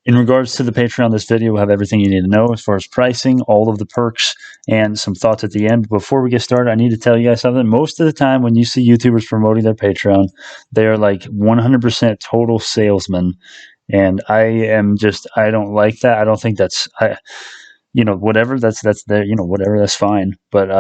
In regards to the Patreon, this video will have everything you need to know as far as pricing, all of the perks, and some thoughts at the end. Before we get started, I need to tell you guys something. Most of the time when you see YouTubers promoting their Patreon, they are like 100% total salesmen. And I don't like that. I don't think whatever that's there, whatever, that's fine. But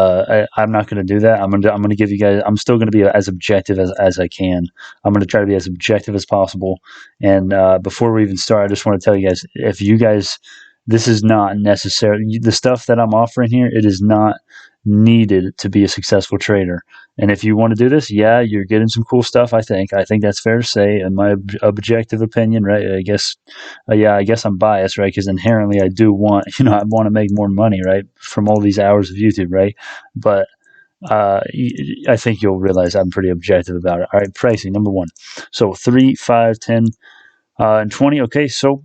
I'm not going to do that. I'm gonna give you guys. I'm still going to be as objective as I can. I'm going to try to be as objective as possible. And before we even start, I just want to tell you guys, if you guys, this is not necessary. The stuff that I'm offering here, it is not needed to be a successful trader. And if you want to do this, yeah, you're getting some cool stuff. I think that's fair to say, in my objective opinion, right? I guess I'm biased, right? Because inherently I do want, I want to make more money, right, from all these hours of YouTube, right? But I think you'll realize I'm pretty objective about it. All right, pricing, number one. So 3, 5, 10, and 20. Okay, so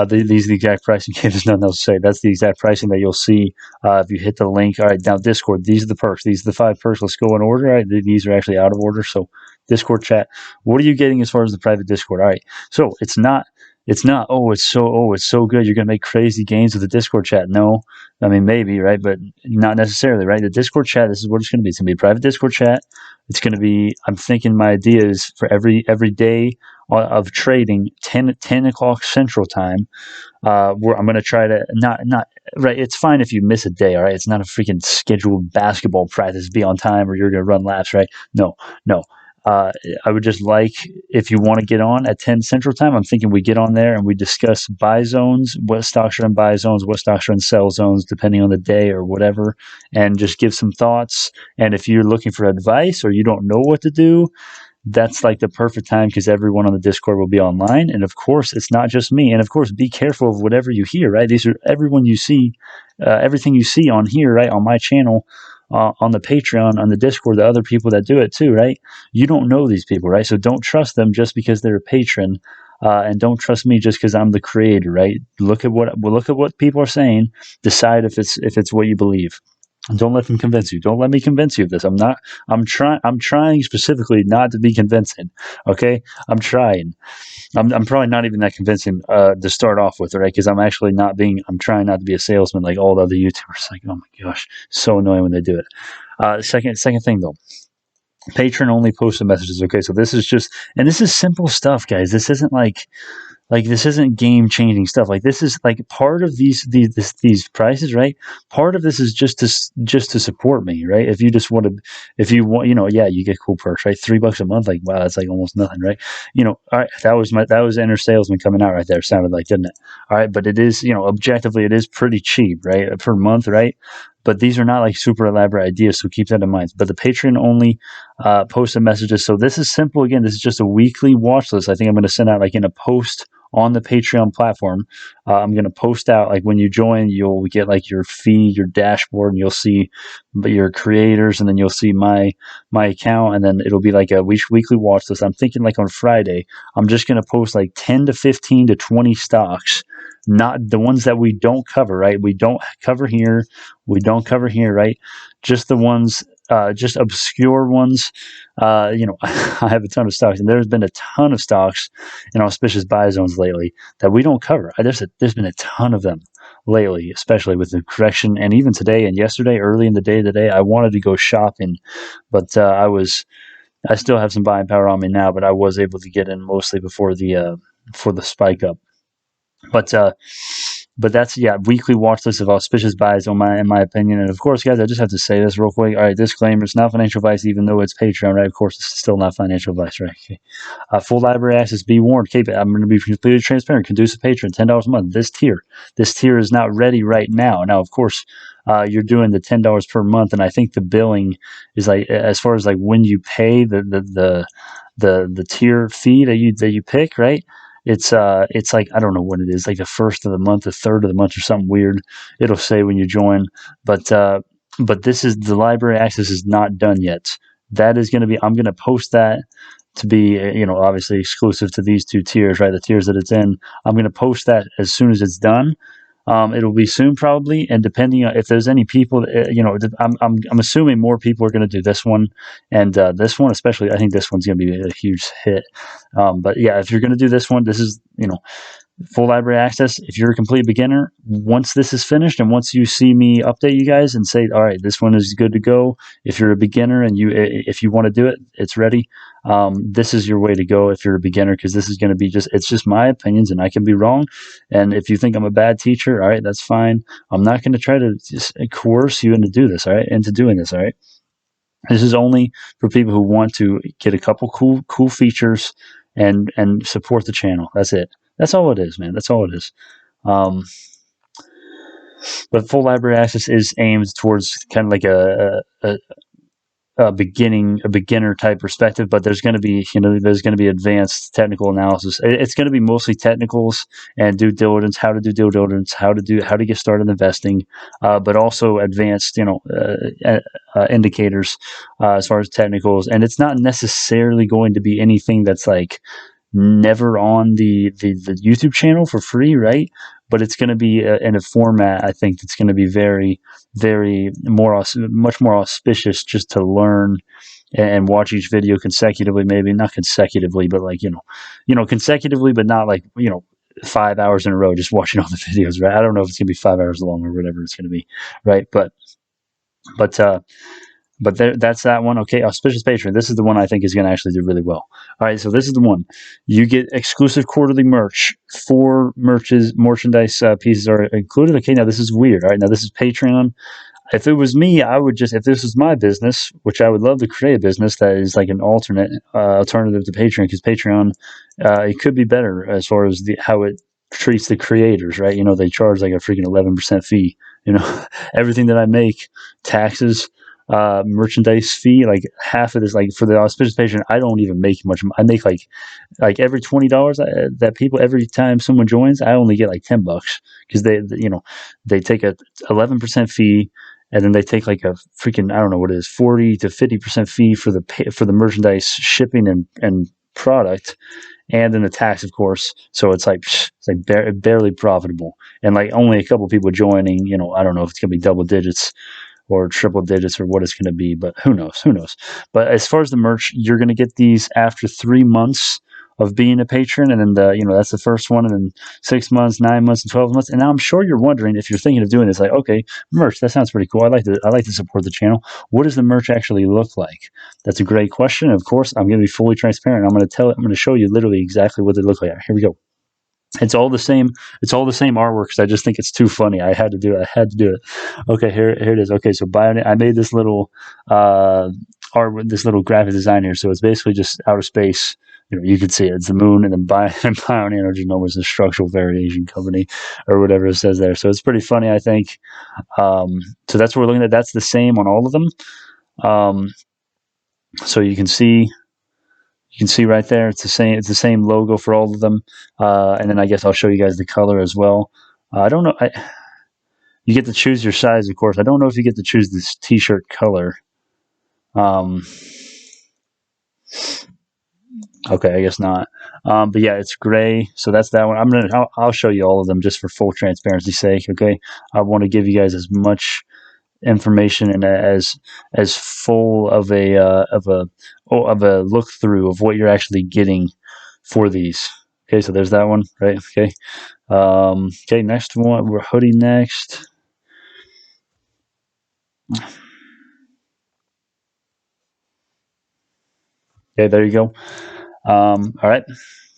these are the exact pricing. There's nothing else to say. That's the exact pricing that you'll see if you hit the link. All right, now Discord. These are the perks. These are the 5 perks. Let's go in order. All right, these are actually out of order. So Discord chat. What are you getting as far as the private Discord? All right, so it's not. It's so good. You're gonna make crazy gains with the Discord chat. No, I mean maybe, right, but not necessarily, right? The Discord chat. This is what it's gonna be. It's gonna be a private Discord chat. It's gonna be. I'm thinking my idea is for every day of trading, 10 o'clock Central Time. Where I'm going to try to not right. It's fine if you miss a day. All right, it's not a freaking scheduled basketball practice. Be on time or you're going to run laps. Right? No, no. I would just like, if you want to get on at 10 Central Time, I'm thinking we get on there and we discuss buy zones, what stocks are in buy zones, what stocks are in sell zones, depending on the day or whatever, and just give some thoughts. And if you're looking for advice or you don't know what to do, that's like the perfect time, because everyone on the Discord will be online. And of course, it's not just me. And of course, be careful of whatever you hear, right? These are everyone you see, everything you see on here, right? On my channel, on the Patreon, on the Discord, the other people that do it too, right? You don't know these people, right? So don't trust them just because they're a patron. And don't trust me just because I'm the creator, right? Look at what people are saying. Decide if it's what you believe. Don't let them convince you. Don't let me convince you of this. I'm not. I'm trying specifically not to be convincing. Okay. I'm trying. I'm probably not even that convincing to start off with, right? Because I'm actually not being. I'm trying not to be a salesman like all the other YouTubers. Like, oh my gosh, so annoying when they do it. Second thing though. Patron only posted messages. Okay, so this is just, and this is simple stuff, guys. This isn't like this isn't game changing stuff. Like, this is like part of these prices, right? Part of this is just to support me, right? If you just want to, if you want, yeah, you get cool perks, right? $3 a month, like, wow, that's like almost nothing, right? All right, that was inner salesman coming out right there. Sounded like, didn't it? All right, but it is, objectively, it is pretty cheap, right, per month, right? But these are not like super elaborate ideas, so keep that in mind. But the Patreon only posted messages. So this is simple. Again, this is just a weekly watch list. I think I'm going to send out like in a post on the Patreon platform. I'm going to post out, like, when you join, you'll get like your feed, your dashboard, and you'll see your creators, and then you'll see my account, and then it'll be like a weekly watch list. I'm thinking like on Friday, I'm just going to post like 10 to 15 to 20 stocks, not the ones that we don't cover, right? We don't cover here. We don't cover here, right? Just the ones, just obscure ones. I have a ton of stocks, and there's been a ton of stocks in auspicious buy zones lately that we don't cover. There's been a ton of them lately, especially with the correction, and even today and yesterday, early in the day today, I wanted to go shopping, but I still have some buying power on me now, but I was able to get in mostly before the spike up. But that's, yeah, weekly watch list of auspicious buys in my opinion. And of course, guys, I just have to say this real quick. All right, disclaimer: it's not financial advice, even though it's Patreon, right? Of course, it's still not financial advice, right? Okay. Full library access. Be warned. Okay, I'm going to be completely transparent. Conducive Patron, $10 a month. This tier is not ready right now. Now, of course, you're doing the $10 per month, and I think the billing is like, as far as like when you pay the tier fee that you pick, right? It's like, I don't know what it is, like the first of the month, the third of the month, or something weird. It'll say when you join, but this is, the library access is not done yet. That is going to be, I'm going to post that to be, obviously exclusive to these two tiers, right? The tiers that it's in. I'm going to post that as soon as it's done. It'll be soon probably, and depending on if there's any people, I'm assuming more people are going to do this one, and this one especially. I think this one's going to be a huge hit. But yeah, if you're going to do this one, this is full library access. If you're a complete beginner, once this is finished and once you see me update you guys and say, all right, this one is good to go. If you're a beginner and if you want to do it, it's ready. This is your way to go if you're a beginner, because this is going to be it's just my opinions and I can be wrong. And if you think I'm a bad teacher, all right, that's fine. I'm not going to try to just coerce you into do this, all right, into doing this, all right. This is only for people who want to get a couple cool features and support the channel. That's it. That's all it is, man. That's all it is. Um, but full library access is aimed towards kind of like a beginner type perspective, but there's going to be, there's going to be advanced technical analysis. It's going to be mostly technicals and due diligence, how to do due diligence, how to get started investing, but also advanced, indicators as far as technicals. And it's not necessarily going to be anything that's like never on the YouTube channel for free, right? But it's going to be in a format, I think, that's going to be very, very much more auspicious just to learn and watch each video consecutively. Maybe not consecutively, but like consecutively, but not like 5 hours in a row just watching all the videos, right? I don't know if it's going to be 5 hours long or whatever it's going to be, right? But that's that one. Okay, auspicious patron. This is the one I think is going to actually do really well. All right, so this is the one. You get exclusive quarterly merch. 4 merchandise pieces are included. Okay, now this is weird. All right, now this is Patreon. If it was me, I would if this was my business, which I would love to create a business that is like an alternative to Patreon, because Patreon, it could be better as far as how it treats the creators, right? They charge like a freaking 11% fee. Everything that I make, taxes, merchandise fee, like half of this, like for the auspicious patron, I don't even make much. I make like every $20 every time someone joins, I only get like $10 because they take a 11% fee. And then they take like a freaking, I don't know what it is, 40 to 50% fee for the merchandise shipping and product, and then the tax, of course. So it's like barely profitable, and like only a couple people joining. I don't know if it's gonna be double digits or triple digits or what it's going to be, but who knows. But as far as the merch, you're going to get these after 3 months of being a patron, and then that's the first one, and then 6 months, 9 months, and 12 months. And now I'm sure you're wondering, if you're thinking of doing this, like, okay, merch, that sounds pretty cool. I like to support the channel. What does the merch actually look like? That's a great question. And of course, I'm going to be fully transparent. I'm going to show you literally exactly what they look like. Here we go. It's all the same. It's all the same artworks. I just think it's too funny. I had to do it. Okay, here it is. Okay, so I made this little art with this little graphic design here. So it's basically just outer space. You can see it. It's the moon, and then Bionano Genomics is a structural variation company, or whatever it says there. So it's pretty funny, I think. So that's what we're looking at. That's the same on all of them. So you can see. You can see right there, it's the same logo for all of them. And then I guess I'll show you guys the color as well. I don't know. You get to choose your size, of course. I don't know if you get to choose this t-shirt color. Okay, I guess not. But yeah, it's gray. So that's that one. I'll show you all of them just for full transparency's sake. Okay, I want to give you guys as much information and as full of a look through of what you're actually getting for these. Okay, so there's that one, right? Okay. Okay, next one, we're hoodie next. Okay, there you go. All right.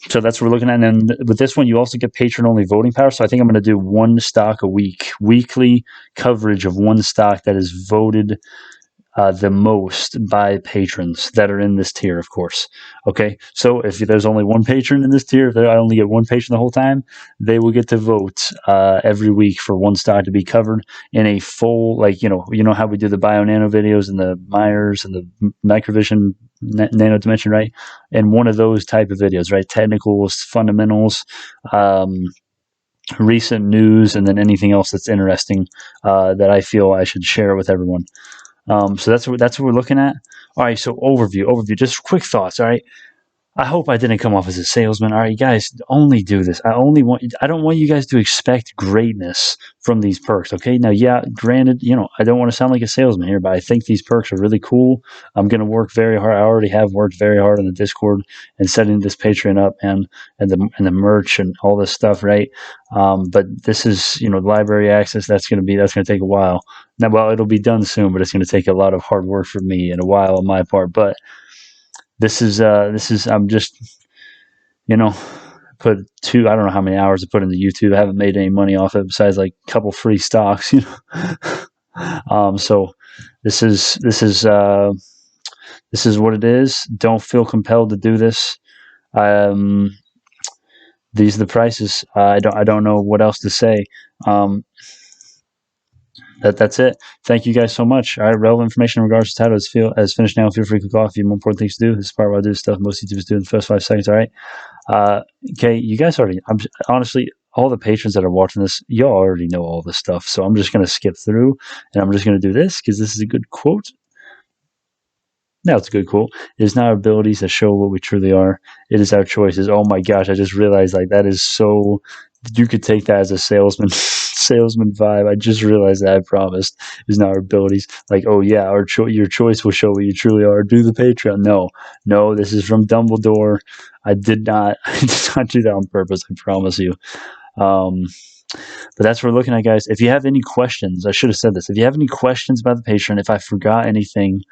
So that's what we're looking at. And then with this one, you also get patron-only voting power. So I think I'm going to do one stock a week, weekly coverage of one stock that is voted the most by patrons that are in this tier, of course. Okay, so if there's only one patron in this tier, if I only get one patron the whole time, they will get to vote every week for one stock to be covered in a full, like, you know how we do the Bio-Nano videos and the Myers and the Microvision Nano Dimension, right? And one of those type of videos, right? Technicals, fundamentals, recent news, and then anything else that's interesting that I feel I should share with everyone. So that's what we're looking at. All right, so overview, just quick thoughts. All right, I hope I didn't come off as a salesman. All right, you guys, only do this. I don't want you guys to expect greatness from these perks. Okay. Now, yeah, granted, I don't want to sound like a salesman here, but I think these perks are really cool. I'm going to work very hard. I already have worked very hard on the Discord and setting this Patreon up and the merch and all this stuff. Right. But this is, library access. That's going to take a while. Now, well, it'll be done soon, but it's going to take a lot of hard work for me and a while on my part. But I'm just, put I don't know how many hours I put into YouTube. I haven't made any money off it besides like a couple free stocks, So this is what it is. Don't feel compelled to do this. These are the prices. I don't know what else to say. That's it. Thank you guys so much. All right, relevant information in regards to title is finished now. Feel free to click off if you have more important things to do. This is part of what I do, stuff most YouTubers do in the first 5 seconds. All right. Okay, you guys already. Honestly, all the patrons that are watching this, y'all already know all this stuff. So I'm just gonna skip through, and I'm just gonna do this because this is a good quote. Now it's a good quote. It is not our abilities that show what we truly are. It is our choices. Oh my gosh, I just realized like that is so. You could take that as a salesman salesman vibe. I just realized that. I promised. It's not our abilities. Like, oh yeah, your choice will show what you truly are. Do the Patreon. No, this is from Dumbledore. I did not do that on purpose. I promise you. But that's what we're looking at, guys. If you have any questions, I should have said this. If you have any questions about the Patreon, if I forgot anything,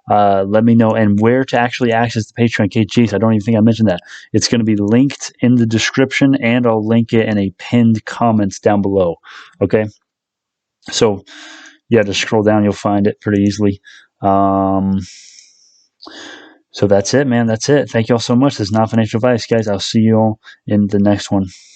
let me know, and where to actually access the Patreon. Jeez, I don't even think I mentioned that. It's going to be linked in the description, and I'll link it in a pinned comments down below. Okay, so yeah, just scroll down, you'll find it pretty easily. So that's it, man. That's it. Thank you all so much. This is not financial advice, guys. I'll see you all in the next one.